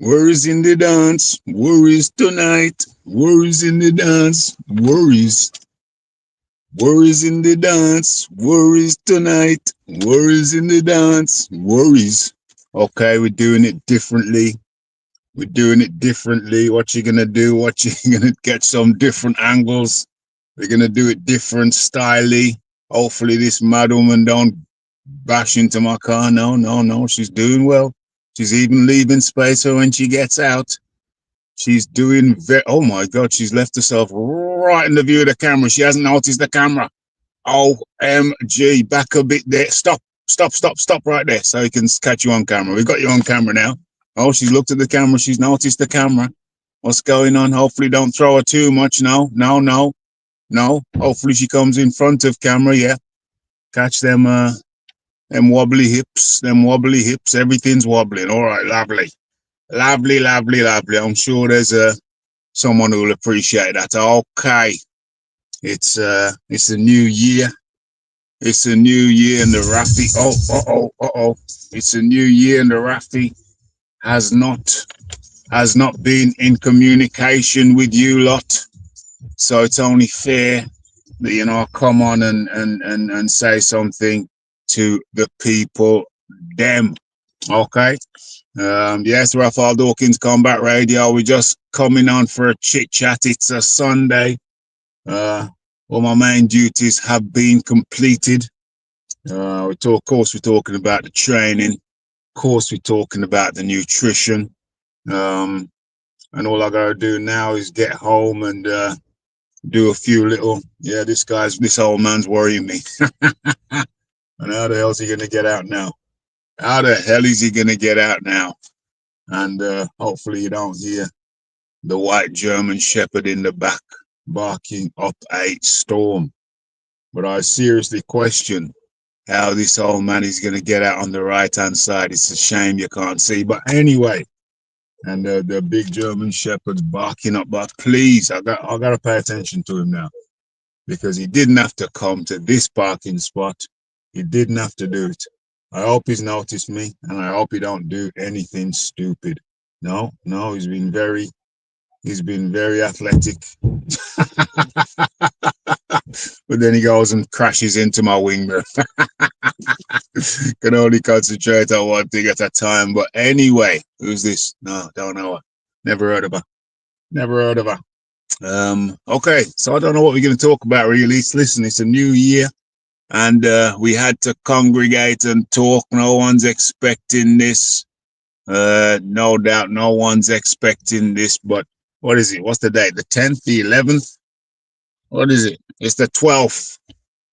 Worries in the dance, worries tonight. Worries in the dance, worries. Worries in the dance, worries tonight. Worries in the dance, worries. Okay, we're doing it differently. We're doing it differently. What you gonna do? What you gonna get some different angles? We're gonna do it different styly. Hopefully this mad woman don't bash into my car. No, no, no. She's doing well. She's even leaving space for when she gets out. She's doing very. Oh my God, she's left herself right in the view of the camera. She hasn't noticed the camera. OMG, back a bit there. Stop, stop, stop, stop right there so he can catch you on camera. We got you on camera now. Oh, she's looked at the camera. She's noticed the camera. What's going on? Hopefully don't throw her too much. No, no, no, no. Hopefully she comes in front of camera. Yeah. Catch them wobbly hips, them wobbly hips. Everything's wobbling. All right, lovely. Lovely, lovely, lovely. I'm sure there's someone who will appreciate that. Okay. It's a new year. It's a new year and the Raphie. Oh. It's a new year and the Raphie has not been in communication with you lot. So it's only fair that I come on and say something to the people them. Okay. Yes, Raphael Dawkins Combat Radio. We're just coming on for a chit chat. It's a Sunday. All my main duties have been completed. Of course, we're talking about the training. Of course, we're talking about the nutrition. And all I gotta do now is get home and do a few little. Yeah, this old man's worrying me. And how the hell is he gonna get out now? How the hell is he gonna get out now? And hopefully you don't hear the white German Shepherd in the back barking up a storm. But I seriously question how this old man is going to get out on the right hand side. It's a shame you can't see. But anyway, and the big German Shepherd's barking up. But please, I got to pay attention to him now because he didn't have to come to this parking spot. He didn't have to do it. I hope he's noticed me, and I hope he don't do anything stupid. No, he's been very athletic. But then he goes and crashes into my wing mirror. Can only concentrate on one thing at a time. But anyway, who's this? No, don't know her. Never heard of her. Never heard of her. Okay, so I don't know what we're going to talk about really. Listen, it's a new year, and we had to congregate and talk. No one's expecting this. No doubt, no one's expecting this. But what is it? What's the date? The 10th, the 11th? What is it? It's the 12th.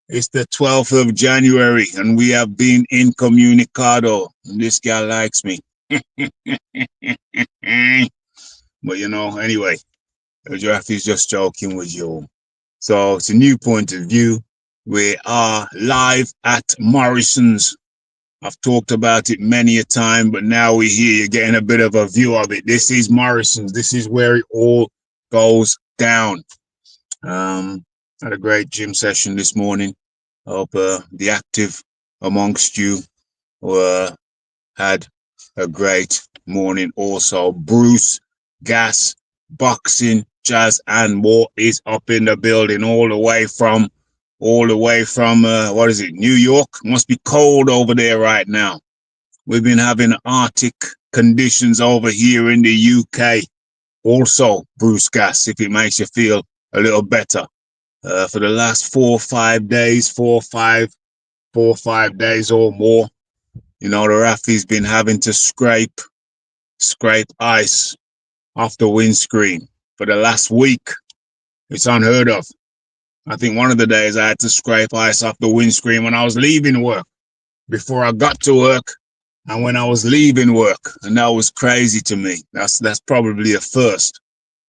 It's the 12th of January, and we have been incommunicado. And this guy likes me. But anyway, Raphie's just joking with you. So it's a new point of view. We are live at Morrison's. I've talked about it many a time, but now we're here. You're getting a bit of a view of it. This is Morrison's. This is where it all goes down. Had a great gym session this morning. I hope the active amongst you had a great morning also. Bruce, gas, boxing, jazz, and more is up in the building all the way from what is it, New York? Must be cold over there right now. We've been having Arctic conditions over here in the UK. Also, Bruce Gas, if it makes you feel a little better. For the last 4 or 5 days, 4 or 5 days or more, the Raphie's been having to scrape ice off the windscreen for the last week. It's unheard of. I think one of the days I had to scrape ice off the windscreen when I was leaving work, before I got to work, and when I was leaving work, and that was crazy to me. That's probably a first.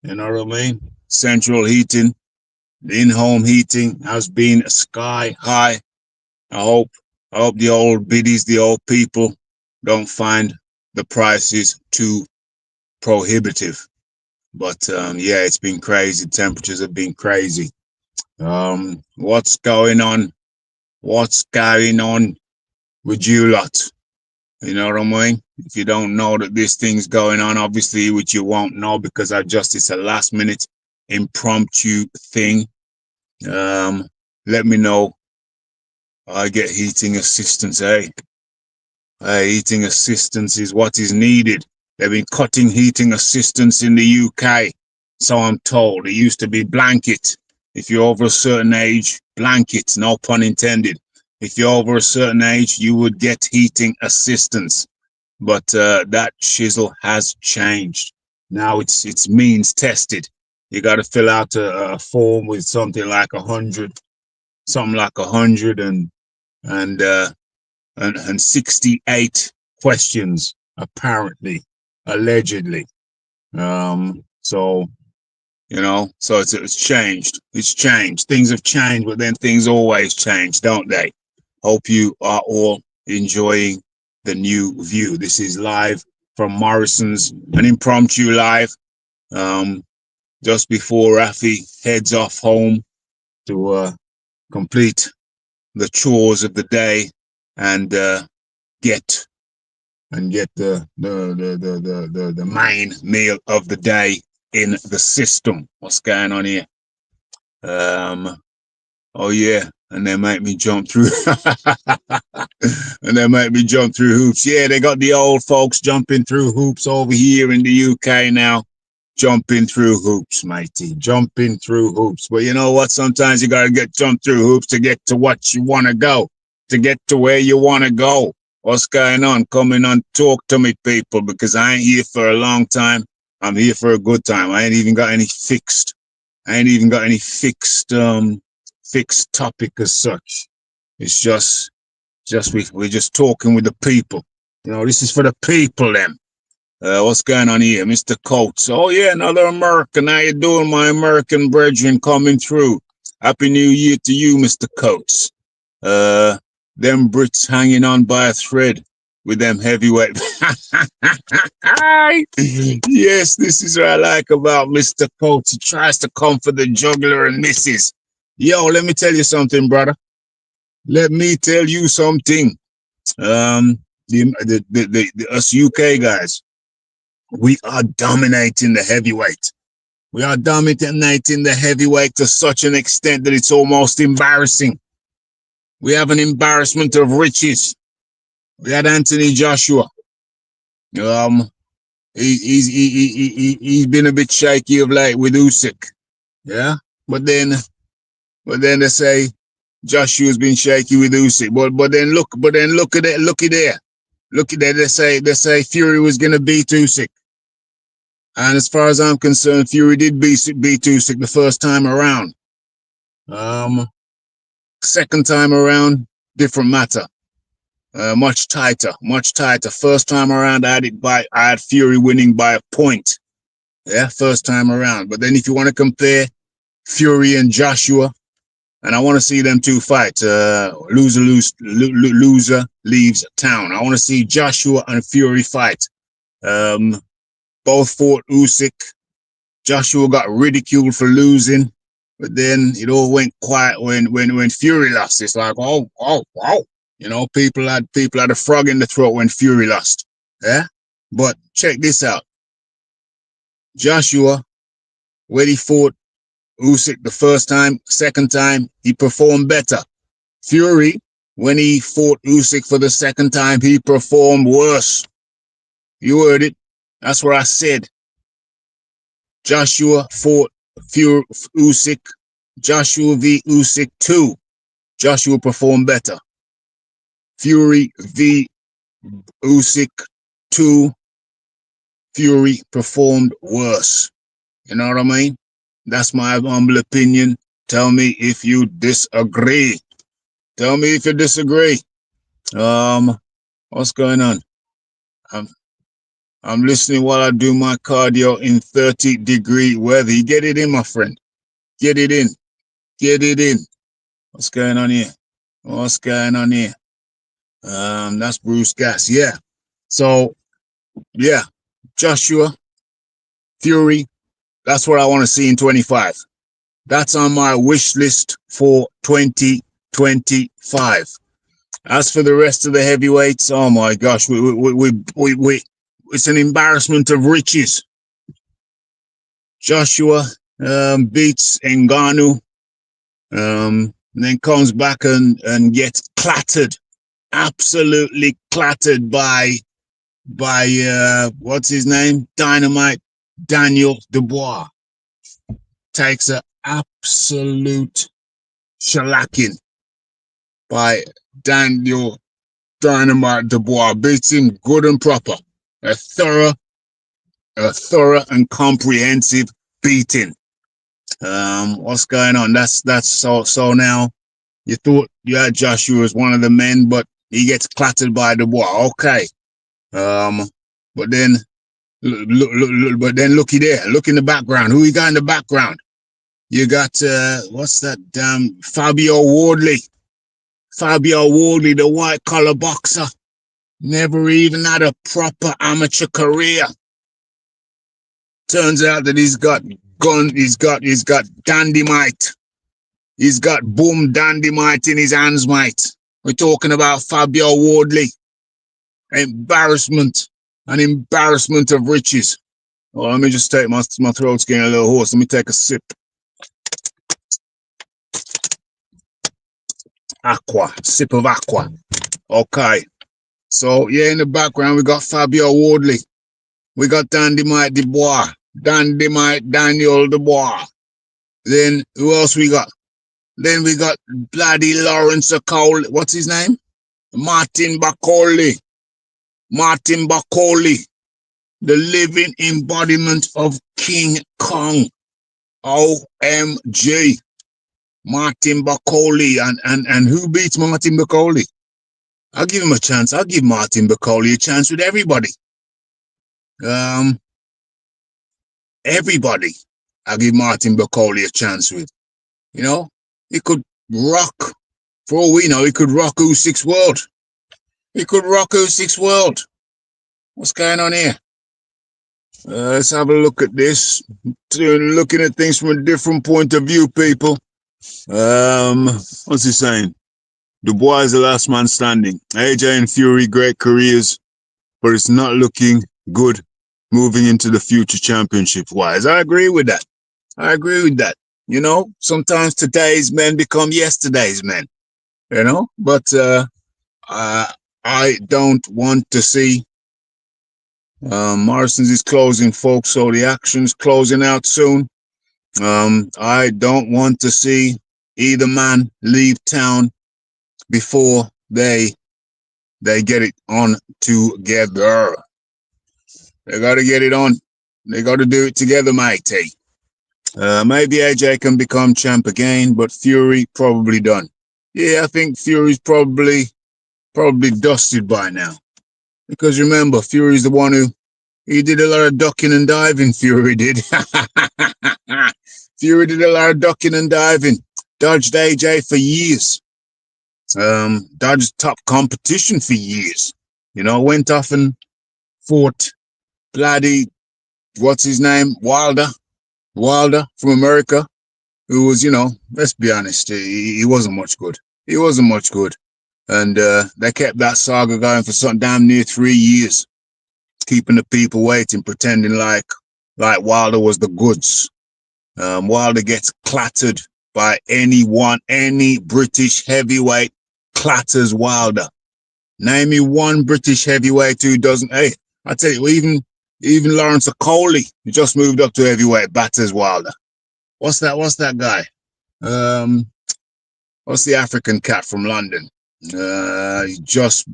You know what I mean? Central heating, the in-home heating has been sky high. I hope the old biddies, the old people, don't find the prices too prohibitive. But yeah, it's been crazy. Temperatures have been crazy. What's going on? What's going on with you lot? You know what I mean? If you don't know that this thing's going on, obviously, which you won't know because it's a last minute impromptu thing. Let me know. I get heating assistance, eh? Heating assistance is what is needed. They've been cutting heating assistance in the UK, so I'm told. It used to be blanket. If you're over a certain age, blanket, no pun intended. If you're over a certain age, you would get heating assistance. But that shizzle has changed. Now it's means tested. You got to fill out a form with something like 100, and 68 questions, apparently, allegedly. So so it's changed. It's changed. Things have changed, but then things always change, don't they? Hope you are all enjoying the new view. This is live from Morrison's, an impromptu live. Just before Raphie heads off home to complete the chores of the day and get the main meal of the day in the system. What's going on here? Oh yeah, and they make me jump through and they make me jump through hoops. Yeah, they got the old folks jumping through hoops over here in the UK now. Jumping through hoops, matey. Jumping through hoops. But you know what? Sometimes you gotta jump through hoops to get to what you wanna go. To get to where you wanna go. What's going on? Come in and talk to me, people, because I ain't here for a long time. I'm here for a good time. I ain't even got any fixed fixed topic as such. It's just we're just talking with the people. This is for the people, them. What's going on here, Mr. Coates? Oh yeah, another American. How you doing, my American brethren, coming through? Happy New Year to you, Mr. Coates. Them Brits hanging on by a thread with them heavyweight. Yes, this is what I like about Mr. Coates. He tries to come for the juggler and misses. Yo, let me tell you something, brother. Let me tell you something. Us UK guys, we are dominating the heavyweight. We are dominating the heavyweight to such an extent that it's almost embarrassing. We have an embarrassment of riches. We had Anthony Joshua. He's been a bit shaky of late with Usyk. Yeah, but then they say Joshua's been shaky with Usyk. But then look at it. Looky there. They say Fury was gonna beat Usyk. And as far as I'm concerned, Fury did beat Usyk the first time around. Second time around, different matter. Much tighter. First time around, I had Fury winning by a point. Yeah, first time around. But then if you want to compare Fury and Joshua, and I want to see them two fight. Loser leaves town. I want to see Joshua and Fury fight. Both fought Usyk. Joshua got ridiculed for losing, but then it all went quiet when Fury lost. It's like, oh. People had a frog in the throat when Fury lost. Yeah? But check this out. Joshua, when he fought Usyk the first time, second time, he performed better. Fury, when he fought Usyk for the second time, he performed worse. You heard it. That's what I said. Joshua fought Usyk. Joshua v. Usyk 2. Joshua performed better. Fury v. Usyk 2. Fury performed worse. You know what I mean? That's my humble opinion. Tell me if you disagree. What's going on? I'm listening while I do my cardio in 30-degree weather. You get it in, my friend. Get it in. What's going on here? That's Bruce Gas. Yeah. So, yeah. Joshua, Fury, that's what I want to see in 25. That's on my wish list for 2025. As for the rest of the heavyweights, oh my gosh, it's an embarrassment of riches. Joshua beats Ngannou, then comes back and gets clattered, absolutely clattered by what's his name? Dynamite Daniel Dubois. Takes an absolute shellacking by Daniel Dynamite Dubois. Beats him good and proper. A thorough and comprehensive beating. What's going on? That's so now you thought you had Joshua as one of the men, but he gets clattered by Dubois. Okay. But then looky there. Look in the background. Who you got in the background? You got what's that damn Fabio Wardley. Fabio Wardley, the white collar boxer. Never even had a proper amateur career. Turns out that he's got dandymite. He's got boom dandymite in his hands, mate. We're talking about Fabio Wardley. Embarrassment. An embarrassment of riches. Oh, let me just take my throat's getting a little hoarse. Let me take a sip. Sip of aqua. Okay. So, yeah, in the background, we got Fabio Wardley. We got Dynamite Dubois. Dynamite Daniel Dubois. Then, who else we got? Then we got bloody Lawrence Okoli. What's his name? Martin Bakole. Martin Bakole. The living embodiment of King Kong. OMG. Martin Bakole. And who beats Martin Bakole? I'll give him a chance. I'll give Martin Bakole a chance with everybody. Everybody. I'll give Martin Bakole a chance with. You know, he could rock. For all we know, he could rock U6 World. He could rock U6 World. What's going on here? Let's have a look at this. Looking at things from a different point of view, people. What's he saying? Dubois is the last man standing. AJ and Fury, great careers, but it's not looking good moving into the future championship-wise. I agree with that. You know, sometimes today's men become yesterday's men, you know, but I don't want to see Morrison's is closing, folks, so the action's closing out soon. I don't want to see either man leave town before they get it on together. They got to get it on. They got to do it together, matey. Maybe AJ can become champ again, but Fury probably done. Yeah, I think Fury's probably dusted by now. Because remember, Fury's the one he did a lot of ducking and diving, Fury did. Fury did a lot of ducking and diving. Dodged AJ for years. Dodged top competition for years. You know, went off and fought bloody, what's his name? Wilder from America, who was, you know, let's be honest, he wasn't much good. And they kept that saga going for some damn near 3 years, keeping the people waiting, pretending like Wilder was the goods. Wilder gets clattered by any British heavyweight clatters Wilder. Name me one British heavyweight who doesn't. Hey, I tell you, even Lawrence Okoli, who just moved up to heavyweight, batters Wilder. What's that guy? What's the African cat from London? He just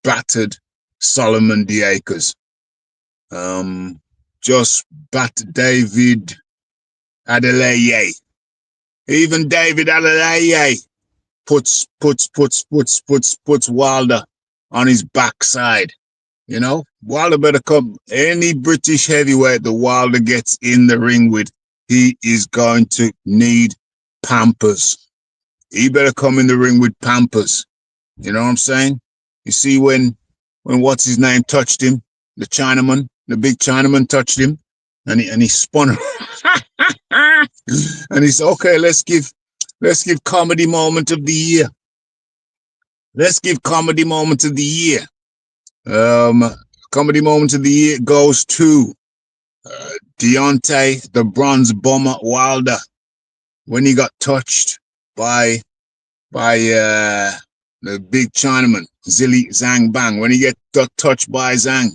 battered Solomon Diakers. Just battered David Adeleye. Even David Adeleye puts Wilder on his backside. You know, Wilder better come. Any British heavyweight that Wilder gets in the ring with, he is going to need Pampers. He better come in the ring with Pampers. You know what I'm saying? You see when what's his name touched him, the Chinaman, the big Chinaman touched him, and he spun. And he said, okay, let's give comedy moment of the year. Let's give comedy moment of the year. Um, Comedy moment of the year goes to Deontay the Bronze Bomber Wilder when he got touched by the big Chinaman Zilly Zhang Bang. When he got touched by Zhang,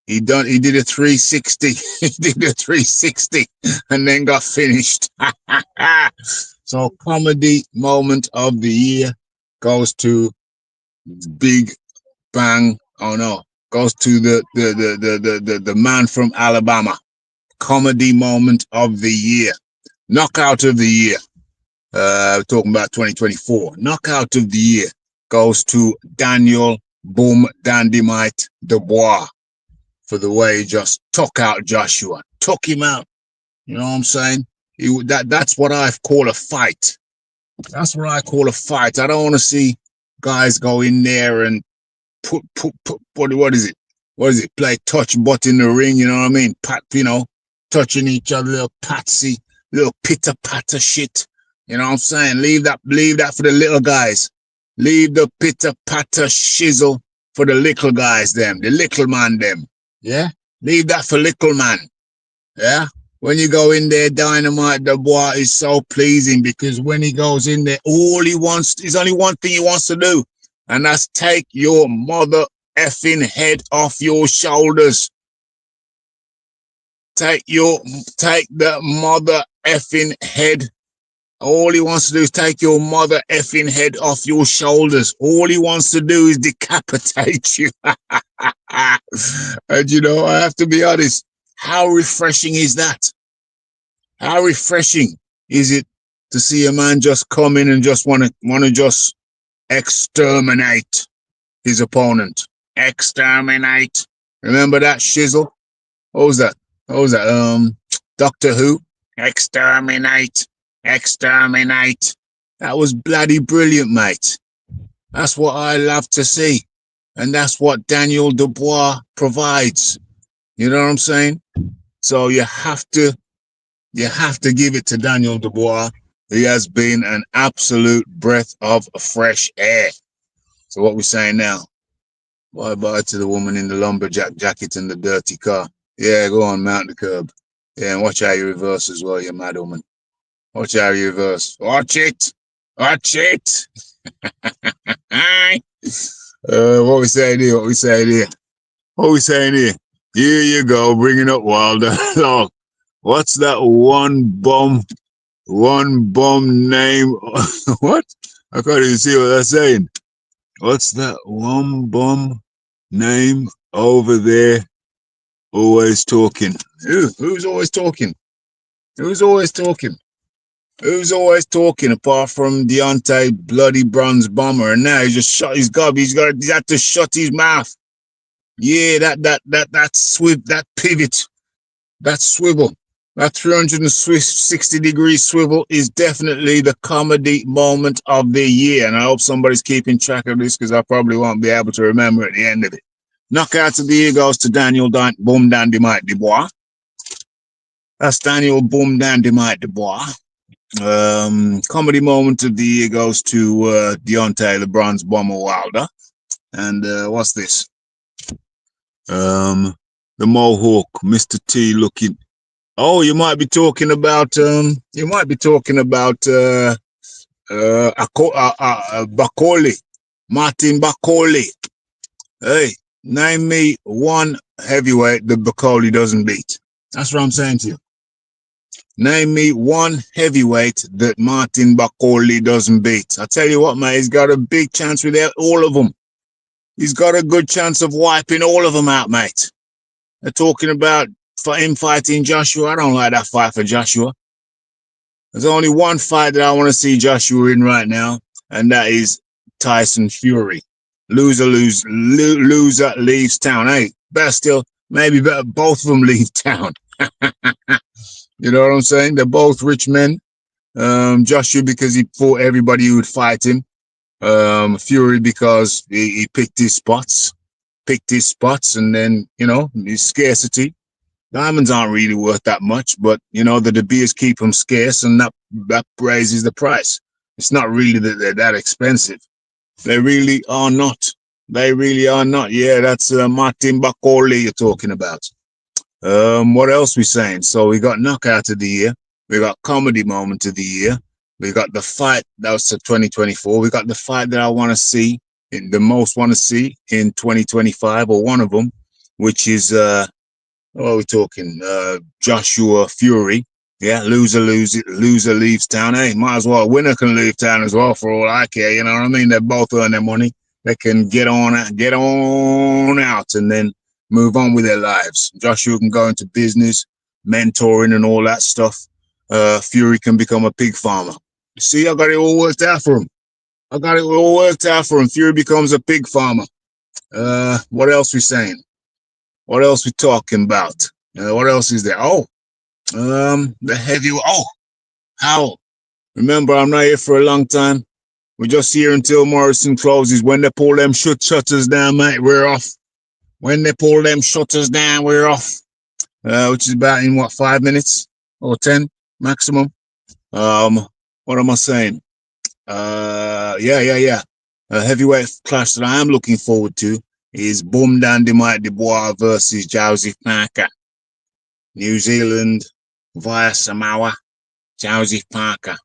he did a 360. He did a 360 and then got finished. So comedy moment of the year goes to Big Bang. Oh no, goes to the man from Alabama. Comedy moment of the year. Knockout of the year. We're talking about 2024. Knockout of the year goes to Daniel Boom Dandymite Dubois for the way he just took out Joshua. Took him out. You know what I'm saying? That's what I call a fight. That's what I call a fight. I don't want to see guys go in there and put what is it? What is it? Play touch butt in the ring, you know what I mean? Pat, touching each other, little patsy, little pitter patter shit. You know what I'm saying? Leave that for the little guys. Leave the pitter patter shizzle for the little guys, them, the little man, them. Yeah? Leave that for little man. Yeah? When you go in there, Dynamite Dubois is so pleasing because when he goes in there, there's only one thing he wants to do, and that's take your mother effing head off your shoulders. Take the mother effing head. All he wants to do is take your mother effing head off your shoulders. All he wants to do is decapitate you. And I have to be honest, how refreshing is that? How refreshing is it to see a man just come in and just want to just exterminate his opponent? Exterminate. Remember that Shizzle? What was that? Doctor Who? Exterminate. Exterminate. That was bloody brilliant, mate. That's what I love to see. And that's what Daniel Dubois provides. You know what I'm saying? So you have to give it to Daniel Dubois. He has been an absolute breath of fresh air. So what we're saying now? Bye-bye to the woman in the lumberjack jacket and the dirty car. Yeah, go on, mount the curb. Yeah, and watch how you reverse as well, you mad woman. Watch how you reverse. Watch it. Watch it. What we saying here? What we saying here? Here you go, bringing up Wilder. Look, what's that one bum name? What? I can't even see what they're saying. What's that one bum name over there? Always talking. Who's always talking? Who's always talking? Who's always talking apart from Deontay bloody Bronze Bomber? And now he just shut his gob. He's had to shut his mouth. Yeah, that pivot, that swivel, that 360-degree swivel is definitely the comedy moment of the year. And I hope somebody's keeping track of this because I probably won't be able to remember at the end of it. Knockout of the year goes to Daniel Boom Dandymite Dubois. That's Daniel Boom Dandymite Dubois. Comedy moment of the year goes to Deontay the Bronze Bomber Wilder. And what's this? The Mohawk, Mr. T looking. Oh, you might be talking about Bakoli, Martin Bakoli. Hey, name me one heavyweight that Bakoli doesn't beat. That's what I'm saying to you. Name me one heavyweight that Martin Bakoli doesn't beat. I tell you what, mate, he's got a big chance with all of them. He's got a good chance of wiping all of them out, mate. They're talking about for him fighting Joshua. I don't like that fight for Joshua. There's only one fight that I want to see Joshua in right now, and that is Tyson Fury. Loser leaves town. Hey, better still, maybe better both of them leave town. You know what I'm saying? They're both rich men. Joshua because he fought everybody who would fight him. Fury because he picked his spots, and then, his scarcity. Diamonds aren't really worth that much, but, the De Beers keep them scarce, and that raises the price. It's not really that they're that expensive. They really are not. They really are not. Yeah, that's Martin Bakoli you're talking about. What else we saying? So we got knockout of the year. We got comedy moment of the year. We got the fight that was 2024. We got the fight that I want to see, in the most want to see in 2025, or one of them, which is what are we talking? Joshua Fury. Yeah, loser leaves town. Hey, might as well winner can leave town as well for all I care. You know what I mean? They both earn their money. They can get on out, and then move on with their lives. Joshua can go into business, mentoring, and all that stuff. Fury can become a pig farmer. You see, I got it all worked out for him. I got it all worked out for him. Fury becomes a pig farmer. What else we saying? What else we talking about? What else is there? Oh, the heavy. Oh, how? Remember, I'm not here for a long time. We're just here until Morrison closes. When they pull them shutters down, mate, we're off. When they pull them shutters down, we're off. Which is about in what, 5 minutes or 10 maximum. What am I saying? Yeah. A heavyweight clash that I am looking forward to is Boom Dandy Mike Dubois versus Joseph Parker. New Zealand via Samoa. Joseph Parker.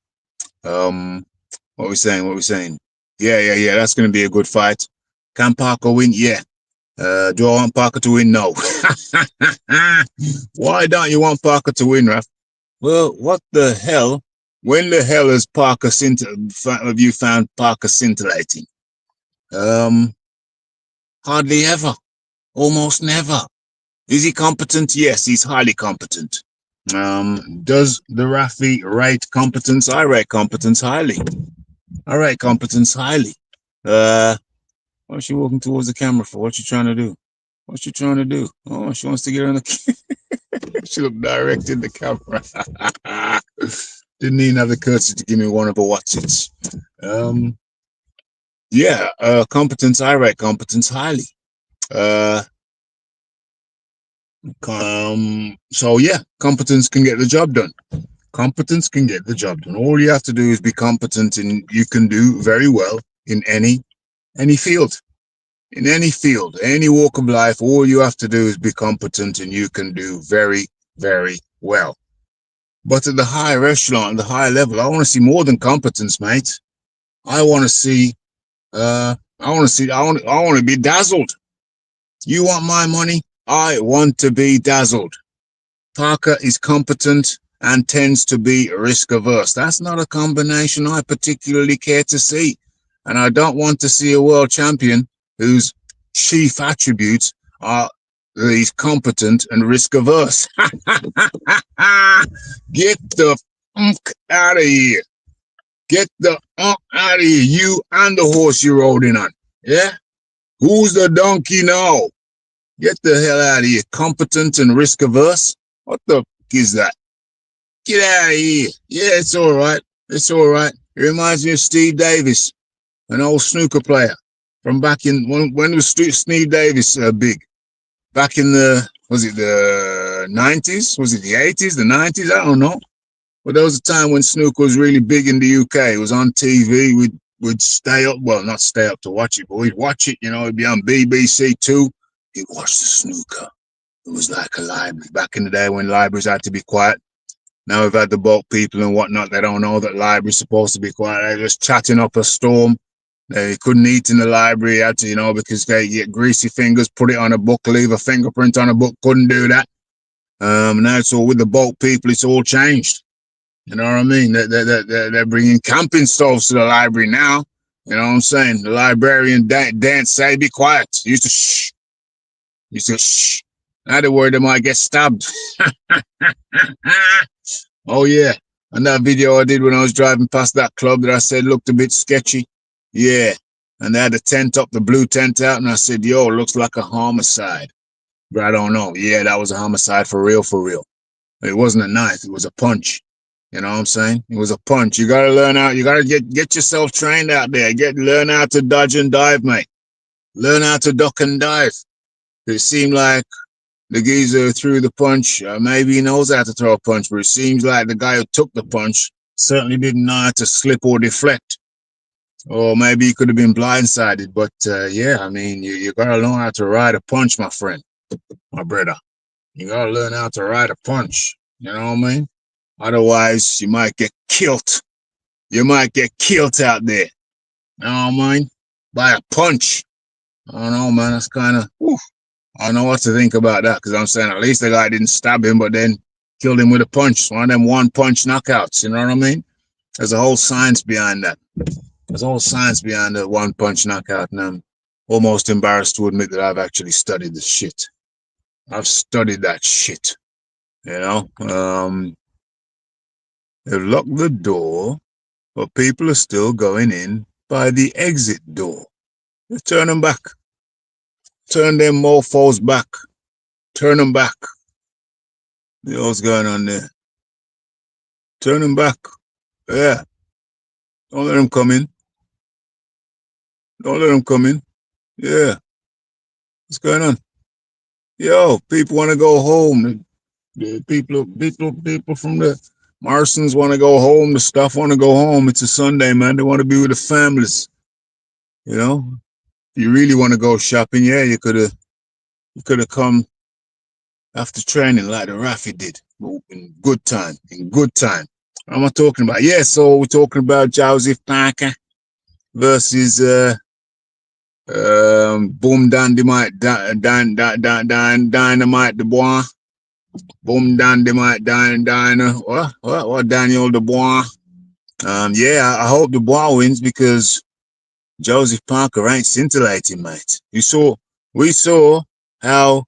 What are we saying? Yeah. That's going to be a good fight. Can Parker win? Yeah. Do I want Parker to win? No. Why don't you want Parker to win, Raph? Well, what the hell? When the hell has have you found Parker scintillating? Hardly ever. Almost never. Is he competent? Yes, he's highly competent. Does the Raphie rate competence? I rate competence highly. What's she walking towards the camera for? What's she trying to do? Oh, she wants to get on the. She looked direct in the camera. Didn't even have the courtesy to give me one of her watches. Competence. I rate competence highly. So yeah, competence can get the job done. All you have to do is be competent, and you can do very well in any field. In any walk of life, all you have to do is be competent, and you can do very, very well. But at the higher echelon, the higher level, I want to see more than competence, mate. I want to be dazzled. You want my money? I want to be dazzled. Parker is competent and tends to be risk averse. That's not a combination I particularly care to see. And I don't want to see a world champion whose chief attributes are he's competent and risk averse. Get the funk out of here. Get the funk out of here. You and the horse you're riding on. Yeah? Who's the donkey now? Get the hell out of here. Competent and risk averse? What the f is that? Get out of here. Yeah, it's all right. It reminds me of Steve Davis, an old snooker player from back in when was Steve Davis big? Back in was it the 90s? Was it the 80s, the 90s? I don't know. But there was a time when snooker was really big in the UK. It was on TV. We'd stay up, well, not stay up to watch it, but we'd watch it, it'd be on BBC Two. You'd watch the snooker. It was like a library. Back in the day when libraries had to be quiet. Now we've had the boat people and whatnot. They don't know that library's supposed to be quiet. They're just chatting up a storm. They couldn't eat in the library, had to, because they get greasy fingers, put it on a book, leave a fingerprint on a book. Couldn't do that. Now it's all with the boat people. It's all changed. You know what I mean? They're bringing camping stoves to the library now. You know what I'm saying? The librarian dance say, be quiet. Used to shh. Now they're worried they might get stabbed. Oh, yeah. And that video I did when I was driving past that club that I said looked a bit sketchy. Yeah. And they had the tent up, the blue tent out. And I said, yo, it looks like a homicide. But I don't know. Yeah, that was a homicide for real. It wasn't a knife. It was a punch. You know what I'm saying? It was a punch. You got to learn out. You got to get yourself trained out there. Learn how to dodge and dive, mate. Learn how to duck and dive. It seemed like the geezer who threw the punch, maybe he knows how to throw a punch, but it seems like the guy who took the punch certainly didn't know how to slip or deflect. Or maybe he could have been blindsided. But yeah, I mean, you gotta learn how to ride a punch, my friend, my brother. You gotta learn how to ride a punch. You know what I mean? Otherwise, you might get killed. You might get killed out there. You know what I mean? By a punch. I don't know, man. That's kind of. I don't know what to think about that because I'm saying at least the guy didn't stab him, but then killed him with a punch. One of them one punch knockouts. You know what I mean? There's a whole science behind that. There's a whole science behind the one punch knockout, and I'm almost embarrassed to admit that I've actually studied the shit. I've studied that shit. You know, they've locked the door, but people are still going in by the exit door. Let's turn them back. Turn them mofos back. Turn them back. You know what's going on there? Turn them back. Yeah. Don't let them come in. Don't let them come in. Yeah. What's going on? Yo, people want to go home. The people from the Marsons want to go home. The stuff want to go home. It's a Sunday, man. They want to be with the families. You know, if you really want to go shopping, yeah, you could have come after training like the Raphie did in good time. In good time. What am I talking about? Yeah, so we're talking about Joseph Parker versus Boom Dynamite Dynamite Dubois. Boom Dynamite what Daniel Dubois. Yeah, I hope Dubois wins because Joseph Parker ain't scintillating, mate. We saw how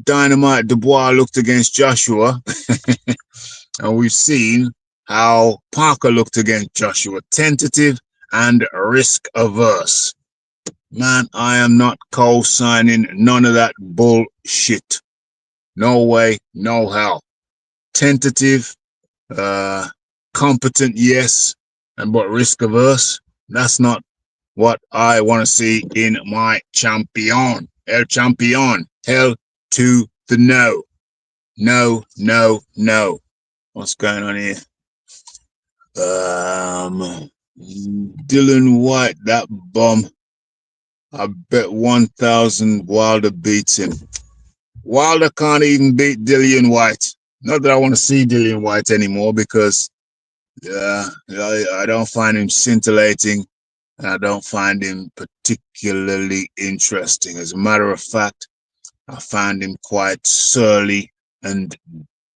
Dynamite Dubois looked against Joshua, and we've seen how Parker looked against Joshua. Tentative and risk averse. Man, I am not co-signing none of that bullshit. No way, no how. Tentative, competent, yes, and but risk averse. That's not what I want to see in my champion. El champion. Hell to the no. No, no, no. What's going on here? Dylan White, that bum. I bet 1,000 Wilder beats him. Wilder can't even beat Dillian White. Not that I want to see Dillian White anymore because I don't find him scintillating and I don't find him particularly interesting. As a matter of fact, I find him quite surly and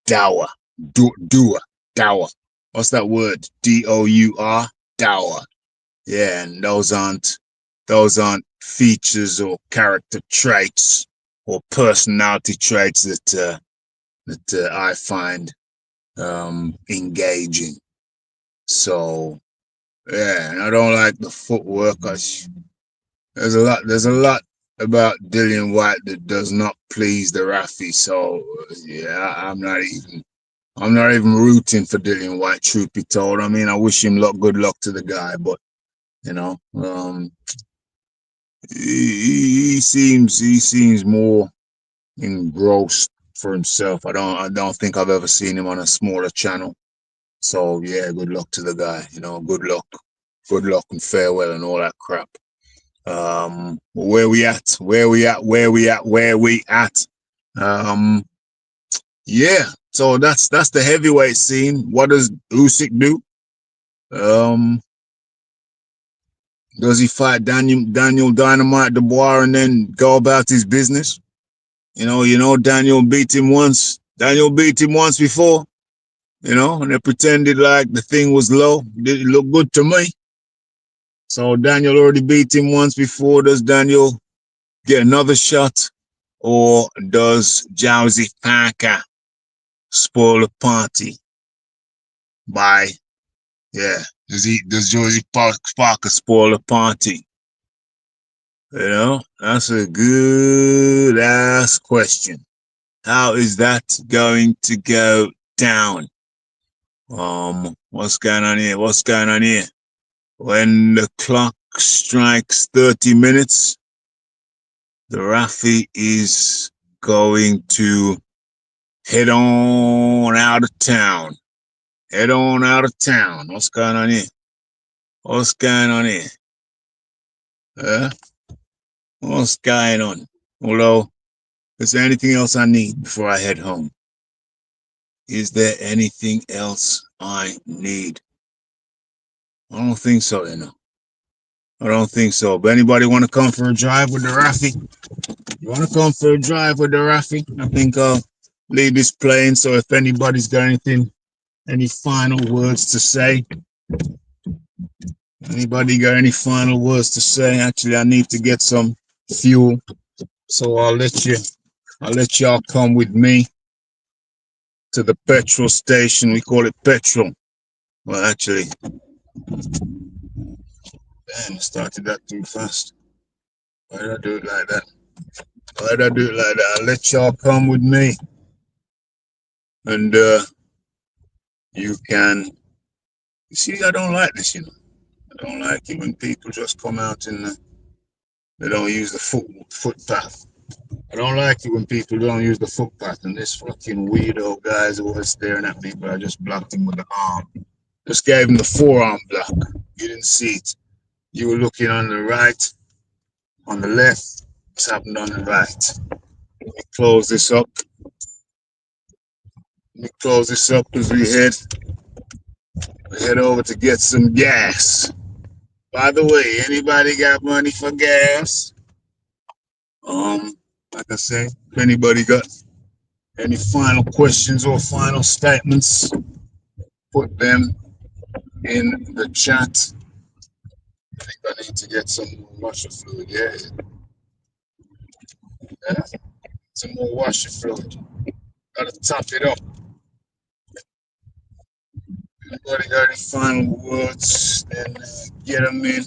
dour. Dour. What's that word? D-O-U-R? Dour. Yeah, and those aren't features or character traits or personality traits that I find engaging. So yeah, and I don't like the footwork. There's a lot about Dillian White that does not please the Raphie. So yeah, I'm not even rooting for Dillian White. Truth be told, I mean, I wish him good luck to the guy, but you know, he seems more engrossed for himself. I don't think I've ever seen him on a smaller channel. So yeah, good luck to the guy. You know, good luck and farewell and all that crap. Where we at? Yeah. So that's the heavyweight scene. What does Usyk do? Does he fight Daniel Dynamite Dubois and then go about his business? You know, Daniel beat him once. Daniel beat him once before. You know, and they pretended like the thing was low. Didn't look good to me. So Daniel already beat him once before. Does Daniel get another shot, or does Joseph Parker spoil the party by does Joseph Parker spoil the party? You know, that's a good ass question. How is that going to go down? What's going on here? When the clock strikes 30 minutes, the Raphie is going to head on out of town. Head on out of town. What's going on here? Uh, what's going on? Although, is there anything else I need before I head home? Is there anything else I need? I don't think so, you know. I don't think so. But anybody want to come for a drive with the Raphie? You want to come for a drive with the Raphie? I think I'll leave this playing. So if anybody's got anything, any final words to say, anybody got any final words to say? Actually, I need to get some fuel. So I'll let y'all come with me to the petrol station. We call it petrol. Well, actually, damn, I started that too fast. Why did I do it like that? Why did I do it like that? I'll let y'all come with me. And you can, you see, I don't like this, you know. I don't like it when people just come out and they don't use the footpath. I don't like it when people don't use the footpath. And this fucking weirdo guy's always staring at me, but I just blocked him with the arm. Just gave him the forearm block. You didn't see it. You were looking on the right, on the left. It's happened on the right. Let me close this up. Let me close this up as we head over to get some gas. By the way, anybody got money for gas? Like I say, if anybody got any final questions or final statements, put them in the chat. I think I need to get some more washer fluid. Yeah. Some more washer fluid. Gotta top it up. Anybody got any final words? Then get them in.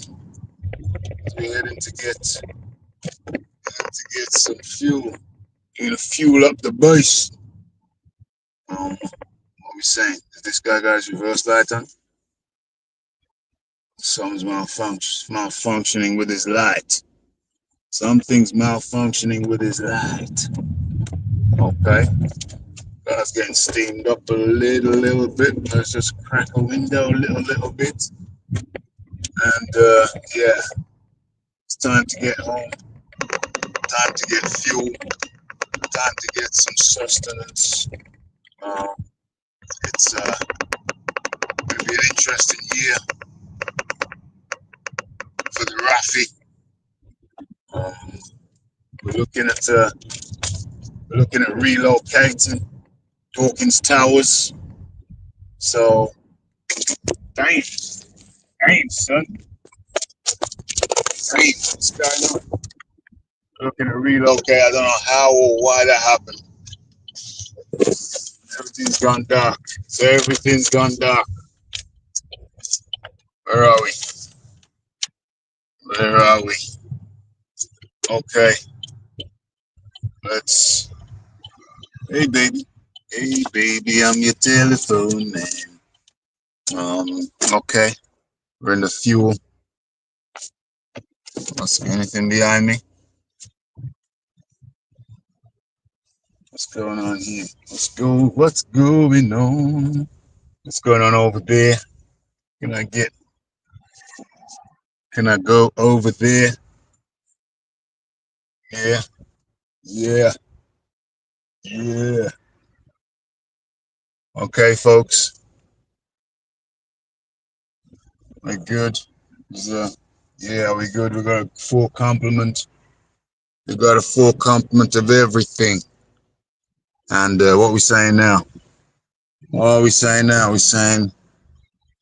We're heading to get some fuel. We're gonna fuel up the base. What we saying? Is this guy got his reverse light on? Something's malfunctioning with his light. Something's malfunctioning with his light. Okay. Car's getting steamed up a little bit. Let's just crack a window a little bit. And yeah, it's time to get home. Time to get fuel. Time to get some sustenance. It's going to be an interesting year for the Raphie. We're looking at relocating Dawkins Towers. So, damn, son. Damn, what's going on? Looking to relocate. I don't know how or why that happened. Everything's gone dark. So everything's gone dark. Where are we? Where are we? Okay. Let's. Hey, baby. Hey, baby, I'm your telephone man. Okay. We're in the fuel. Must be anything behind me. What's going on here? Let's go. What's going on? What's going on over there? Can I go over there? Yeah. Yeah. Yeah. Okay, folks. We're good. Yeah, we good. We got a full complement. We got a full complement of everything. And what we saying now? What are we saying now? We're saying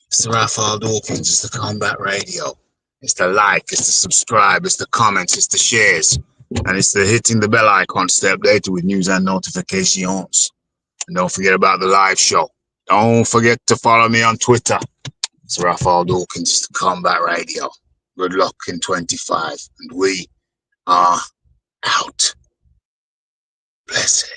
it's the Raphie Dawkins, it's the Combat Radio. It's the like, it's the subscribe, it's the comments, it's the shares. And it's the hitting the bell icon to stay updated with news and notifications. And don't forget about the live show. Don't forget to follow me on Twitter. It's Raphie Dawkins, the Combat Radio. Good luck in 25. And we are out. Blessed.